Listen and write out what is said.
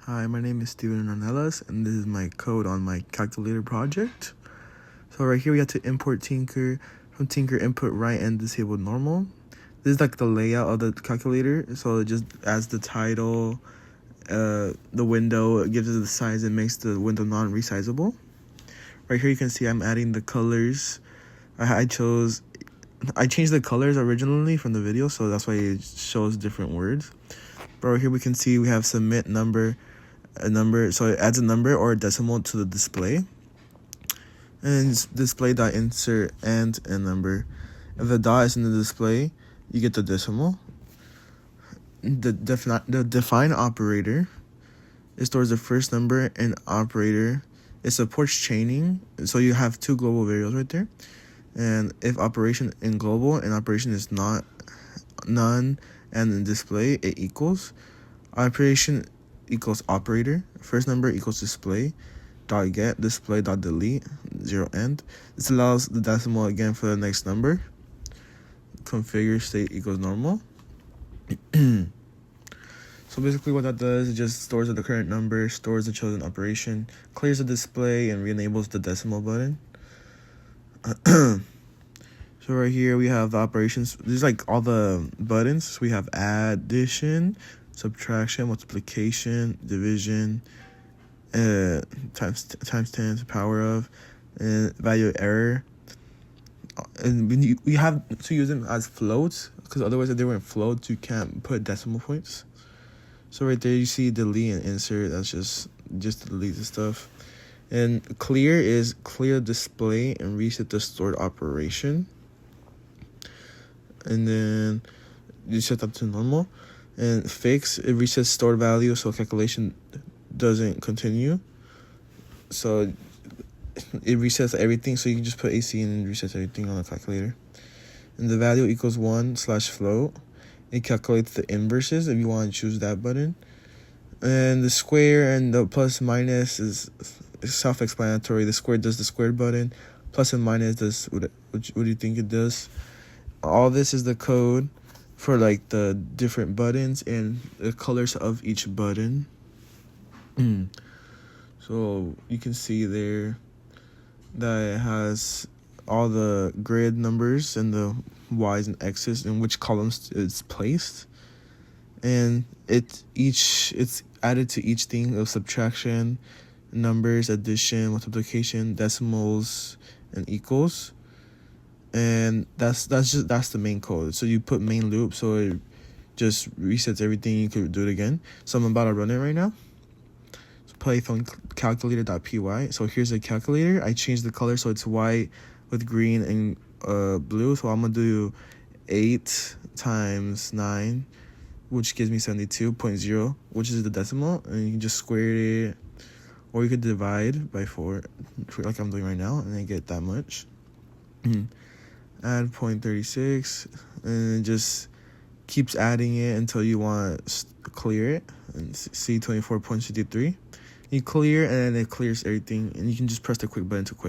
Hi, my name is Steven Hernandez, and this is my code on my calculator project. So right here we have to import Tinker. From Tinker, input right and disable normal. This is like the layout of the calculator. So it just adds the title, the window, it gives it the size, and makes the window non-resizable. Right here you can see I'm adding the colors. I changed the colors originally from the video, so that's why it shows different words. But right here we can see we have submit number, so it adds a number or a decimal to the display. And it's display.insert and a number. If the dot is in the display, you get the decimal. The define operator, it stores the first number and operator. It supports chaining, so you have two global variables right there. And if operation in global and operation is not none and in display, it equals. Operation equals operator. First number equals display dot get display dot delete 0 end. This allows the decimal again for the next number. Configure state equals normal. So basically what that does is just stores the current number, stores the chosen operation, clears the display, and re-enables the decimal button. So right here we have the operations. These like all the buttons. So we have addition, subtraction, multiplication, division, times 10 power of, and value error. And we have to use them as floats, because otherwise if they weren't floats you can't put decimal points. So right there you see delete and insert. That's just delete the stuff. And clear is clear display and reset the stored operation. And then you set that to normal. And fix, it resets stored value so calculation doesn't continue. So it resets everything, so you can just put AC and resets everything on the calculator. And the value equals 1/float. It calculates the inverses if you want to choose that button. And the square and the plus minus is self-explanatory. The square does the squared button. Plus and minus does what do you think it does? All this is the code for like the different buttons and the colors of each button. So you can see there that it has all the grid numbers and the Y's and X's and which columns it's placed. And it's added to each thing of subtraction, numbers, addition, multiplication, decimals, and equals. And that's the main code. So you put main loop, so it just resets everything. You could do it again. So I'm about to run it right now. So Python calculator.py. So here's the calculator. I changed the color so it's white with green and blue. So I'm gonna do 8 times 9, which gives me 72.0, which is the decimal, and you can just square it, or you could divide by 4, like I'm doing right now, and then get that much. Add 0.36, and it just keeps adding it until you want to clear it. And see 24.53. You clear, and then it clears everything, and you can just press the quick button to quit.